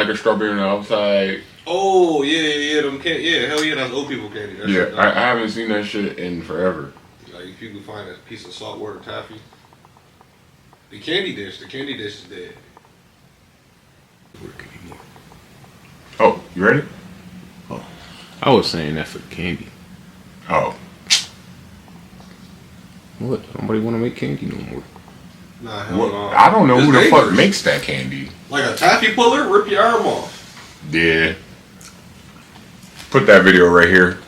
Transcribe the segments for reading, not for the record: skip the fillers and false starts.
inside, the strawberry on the outside. Oh yeah, them candy. Yeah, hell yeah, that's old people candy. That Yeah, shit, I haven't seen that shit in forever. Like if you can find a piece of saltwater taffy. The candy dish is dead. Work anymore. Oh, you ready? Oh, I was saying that for candy. Oh. What? Nobody want to make candy no more. Nah, hell no. I don't know It's who the dangerous. fuck makes that candy. Like a taffy puller, rip your arm off. Yeah. Put that video right here.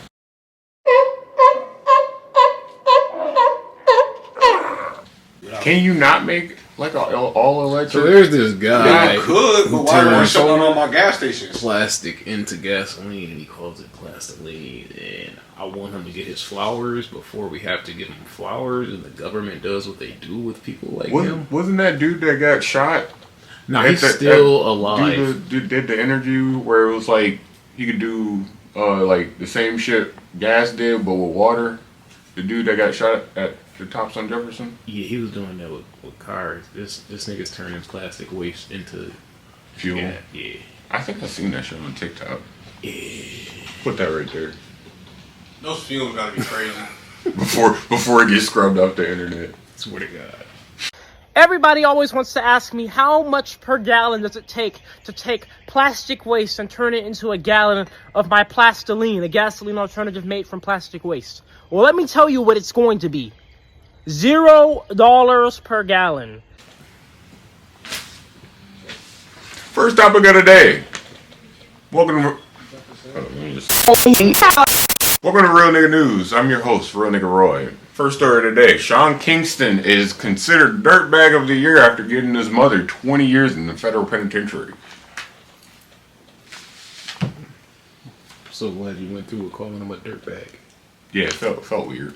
Can you not make like a all electric? So there's this guy. I could, but why would I shut down all my gas stations? Plastic into gasoline, and he calls it plastiline. And I want him to get his flowers before we have to give him flowers, and the government does what they do with people like him. Wasn't that dude that got shot? No, he's still alive. Did the interview where it was like he could do like the same shit gas did, but with water. The dude that got shot at the Tops on Jefferson. Yeah, he was doing that with cars. This nigga's turning plastic waste into Fuel. Yeah. I think I've seen that shit on TikTok. Yeah. Put that right there. Those fumes gotta be crazy. before it gets scrubbed off the internet. Swear to God. Everybody always wants to ask me how much per gallon does it take to take plastic waste and turn it into a gallon of my plastiline, a gasoline alternative made from plastic waste. Well, let me tell you what it's going to be. $0 per gallon. First topic of the day. Welcome to Real Nxgga News. I'm your host, Real Nxgga Roy. First story of the day. Sean Kingston is considered Dirtbag of the Year after getting his mother 20 years in the federal penitentiary. So glad you went through with calling him a dirtbag. Yeah, it felt weird.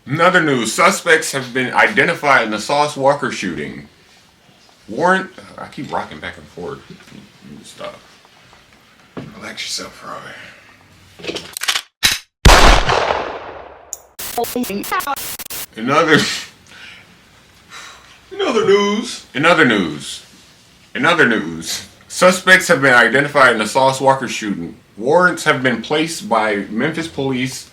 In other news, suspects have been identified in the Sauce Walka shooting. Warrant... I keep rocking back and forth. You need to stop. Relax yourself, Roy. In other news, suspects have been identified in the Sauce Walka shooting. Warrants have been placed by Memphis police.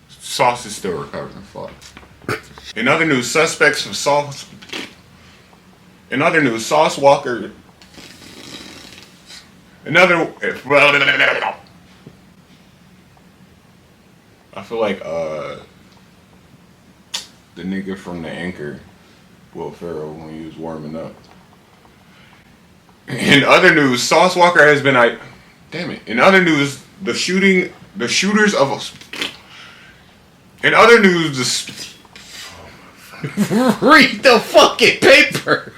Sauce is still recovering. Fuck. In other news, suspects of Sauce. In other news, Sauce Walka. I feel like the nigga from the Anchor, Will Ferrell, when he was warming up. In other news, Sauce Walka has been damn it. In other news, the shooters of. In other news, Read the fucking paper.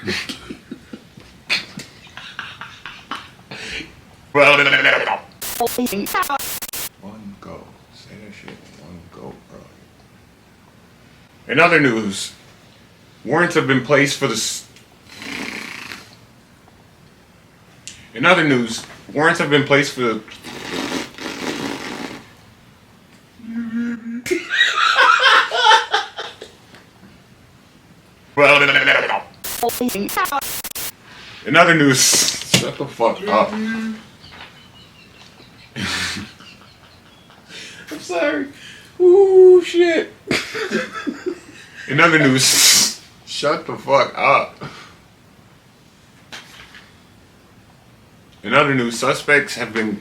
One go. Say that shit. One go, bro. In other news, warrants have been placed for the. In other news, warrants have been placed for the. In other news, shut the fuck up. I'm sorry. Ooh, shit. In other news, shut the fuck up. In other news, suspects have been.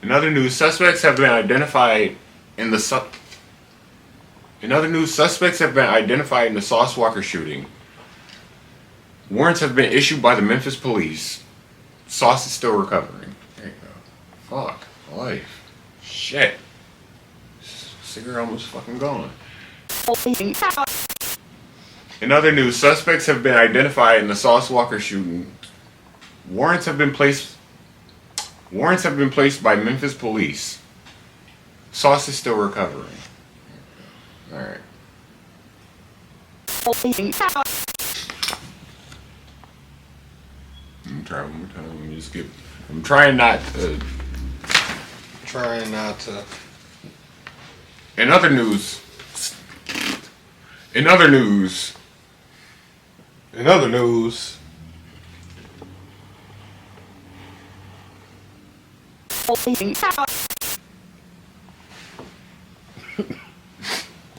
In other news, suspects have been identified in the. In other news, suspects have been identified in the Sauce Walka shooting. Warrants have been issued by the Memphis police. Sauce is still recovering. There you go. Fuck. Life. Shit. Cigarette almost fucking gone. In other news, suspects have been identified in the Sauce Walka shooting. Warrants have been placed by Memphis police. Sauce is still recovering. Alright. I'm trying one more time. Let me just I'm trying not to. In other news. In other news. In other news.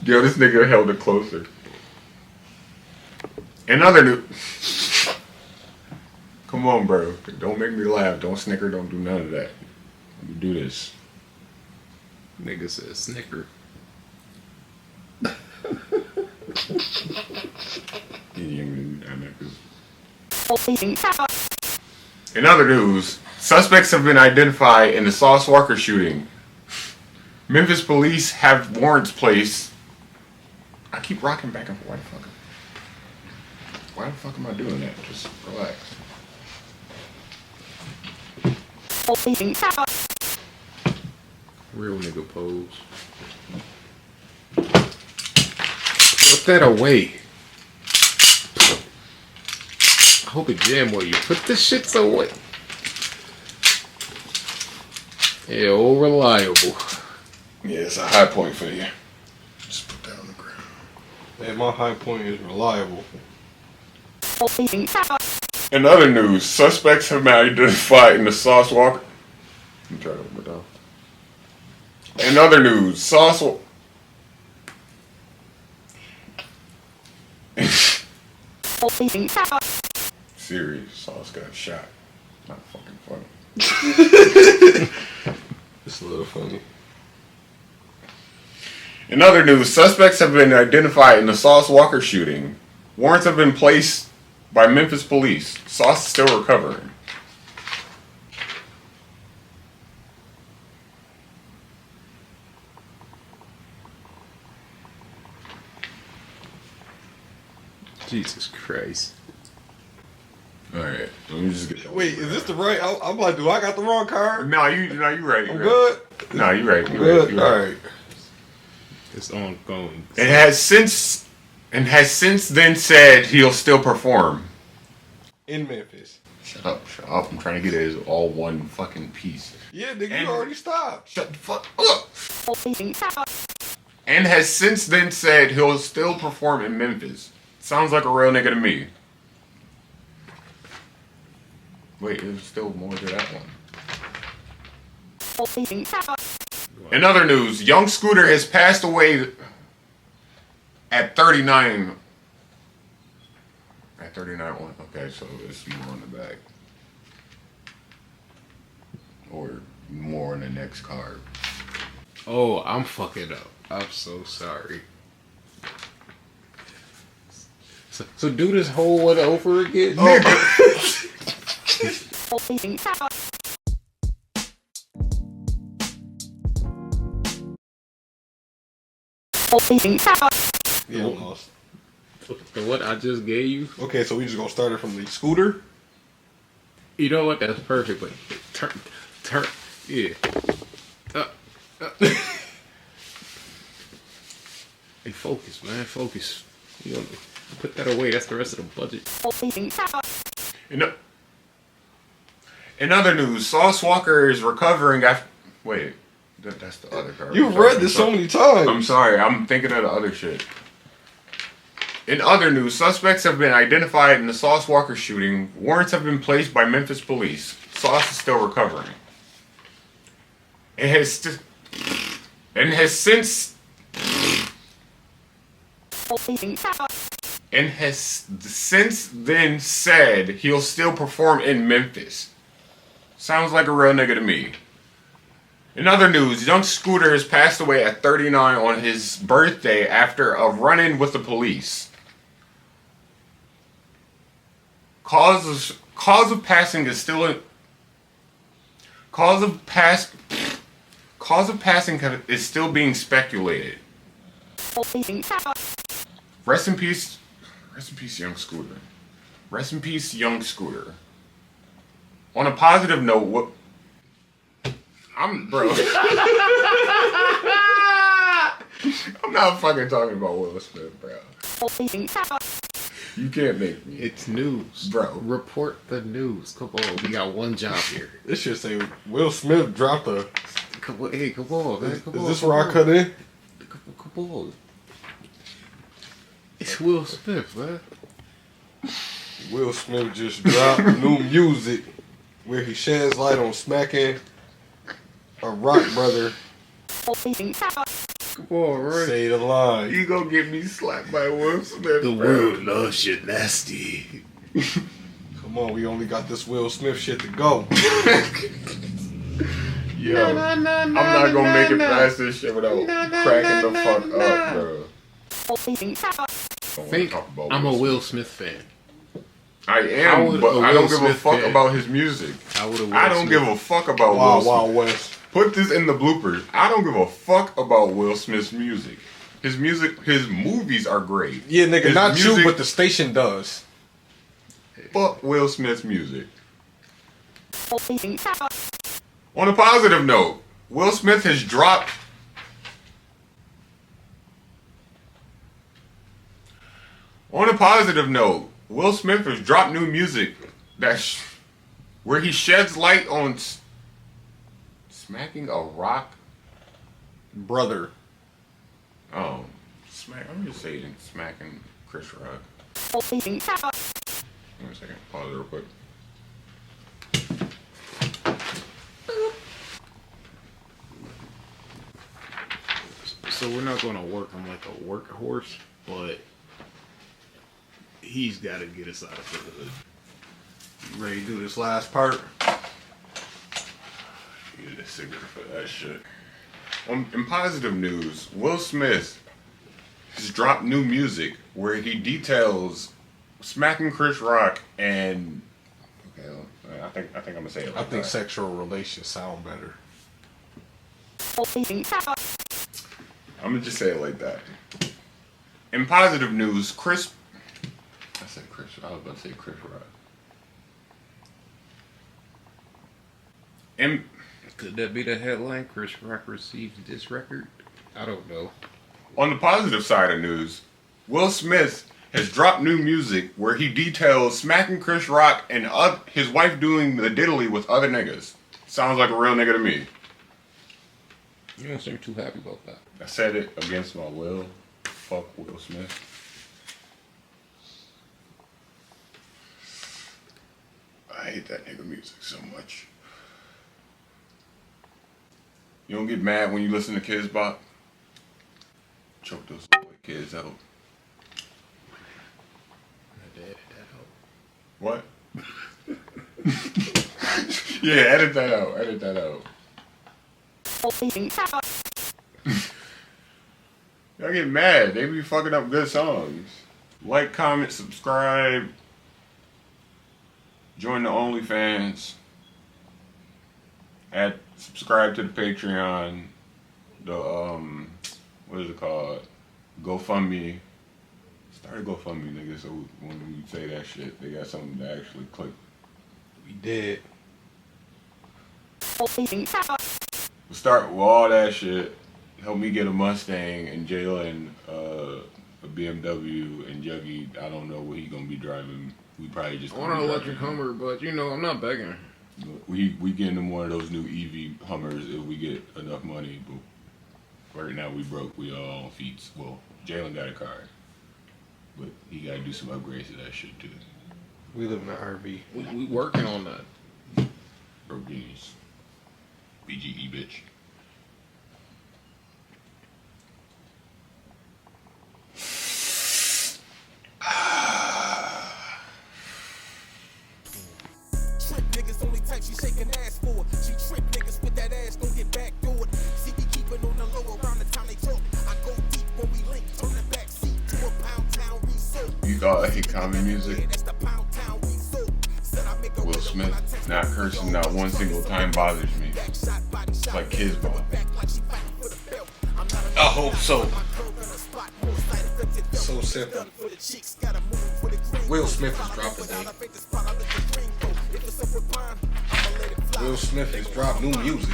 Yo, this nigga held it closer. In other news. Come on, bro. Don't make me laugh. Don't snicker. Don't do none of that. Let me do this. Nigga says snicker. In other news, suspects have been identified in the Sauce Walka shooting. Memphis police have warrants placed. I keep rocking back and forth. Why the fuck am I doing that? Just relax. Real nigga pose. Put that away. I hope it jam where you put the shits away. Yeah, all reliable. Yeah, it's a high point for you. Just put that on the ground. Man, my high point is reliable. In other news, suspects have been identified in the Sauce Walka. I'm trying to open it down. In other news, Sauce Walka. Serious, Sauce got shot. Not fucking funny. It's a little funny. In other news, suspects have been identified in the Sauce Walka shooting. Warrants have been placed by Memphis police. Sauce is still recovering. Jesus Christ. Alright, let me just get that. Wait, is this the right? I'm like, do I got the wrong card? No, you right. I'm good. No, you right. You Good. right. All right. It's ongoing. It has since then said he'll still perform. In Memphis. Shut up. I'm trying to get it as all one fucking piece. Yeah, nigga, And- you already stopped. Shut the fuck up. And has since then said he'll still perform in Memphis. Sounds like a real nigga to me. Wait, there's still more to that one. In other news, young Scooter has passed away at 39. At 39, okay, so it's more on the back. Or more on the next card. Oh, I'm fucking up. I'm so sorry. So do this whole one over again? Yeah, I'm lost. The what I just gave you? Okay, so we just gonna start it from the scooter. You know what? That's perfect. But turn. Yeah. Hey, focus, man. Focus. You know, put that away. That's the rest of the budget. In other news, Sauce Walka is recovering after. Wait, that's the other card. You've read this so many times. I'm sorry, I'm thinking of the other shit. In other news, suspects have been identified in the Sauce Walka shooting. Warrants have been placed by Memphis police. Sauce is still recovering. And has since then said he'll still perform in Memphis. Sounds like a real nigga to me. In other news, young Scooter has passed away at 39 on his birthday after a run-in with the police. Cause of passing is still being speculated. Rest in peace, young Scooter. Rest in peace, young Scooter. On a positive note, I'm not fucking talking about Will Smith, bro. You can't make me. It's news, bro. Report the news. Come on, we got one job here. This should say Will Smith dropped a. Come on, man. Is this where I cut in? on. It's Will Smith, man. Will Smith just dropped new music where he sheds light on smacking a rock brother. Come on, right? Say the line. You gonna get me slapped by Will Smith? The world loves you nasty. Come on, we only got this Will Smith shit to go. Yo, I'm not gonna make it past this shit without cracking the fuck up, bro. I think I'm a Will Smith fan. I am, but I don't give a fuck about his music. I don't give a fuck about Will Smith. Wild West. Put this in the bloopers. I don't give a fuck about Will Smith's music. His movies are great. Yeah, nigga, His not music, you, but the station does. Fuck Will Smith's music. On a positive note, Will Smith has dropped. On a positive note, Will Smith has dropped new music where he sheds light on smacking a rock Brother. I'm just saying smacking Chris Rock. Give me a second. Pause it real quick. So we're not gonna work him like a workhorse, but he's got to get us out of the hood. You ready to do this last part? Need a cigarette for that shit. In positive news, Will Smith has dropped new music where he details smacking Chris Rock and I think I'm gonna say it like I think that. sexual relations sound better. I'm gonna just say it like that. In positive news, I was about to say Chris Rock. Could that be the headline? Chris Rock receives this record? I don't know. On the positive side of news, Will Smith has dropped new music where he details smacking Chris Rock and his wife doing the diddly with other niggas. Sounds like a real nigga to me. You don't seem too happy about that. I said it against my will. Fuck Will Smith. I hate that nigga music so much. You don't get mad when you listen to Kids Bop? Choke those white kids out. What? Yeah, edit that out. Edit that out. Y'all get mad. They be fucking up good songs. Like, comment, subscribe. Join the OnlyFans. Subscribe to the Patreon. The what is it called? GoFundMe. Start a GoFundMe, nigga, so when we say that shit, they got something to actually click. We did. We'll start with all that shit. Help me get a Mustang and Jalen a BMW and Juggy. I don't know what he gonna be driving. We probably just. I want an electric Hummer, but you know I'm not begging. We getting him one of those new EV Hummers if we get enough money. But right now we broke. We all on feet. Well, Jalen got a car, but he gotta do some upgrades to that shit too. We live in an RV. We working on that. Broke beanies. BGE bitch. Trip niggas only type she shaking ass for. She trip niggas with that ass, don't get back door. See we keep it on the low around the time they talk. I go deep when we link, turn the back seat to a pound town resort. You thought I hate comedy music? That's the pound town resort. Will Smith not cursing not one single time bothers me. It's like Kids Bop. I hope so. So simple. Will Smith has dropped today. Will Smith has dropped new music.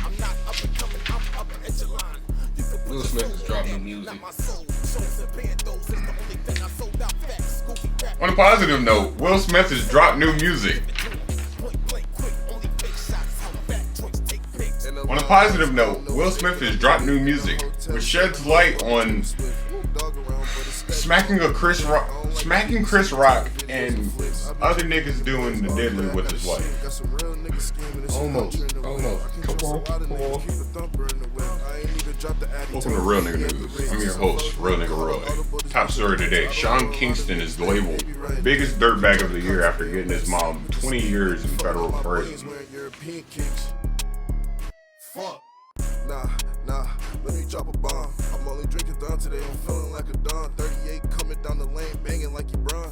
Will Smith has dropped new music. On a positive note, Will Smith has dropped new music. On a positive note, Will Smith has dropped new music. which sheds light on smacking Chris Rock and other niggas doing the diddly with his wife. Almost. Come on. Welcome to Real Nxgga News. I'm your host, Real Nxgga Roy. Top story today: Sean Kingston is labeled biggest dirtbag of the year after getting his mom 20 years in federal prison. Fuck. Nah, let me drop a bomb. I'm only drinking down today, I'm feeling like a don. 38 coming down the lane, banging like you Bron.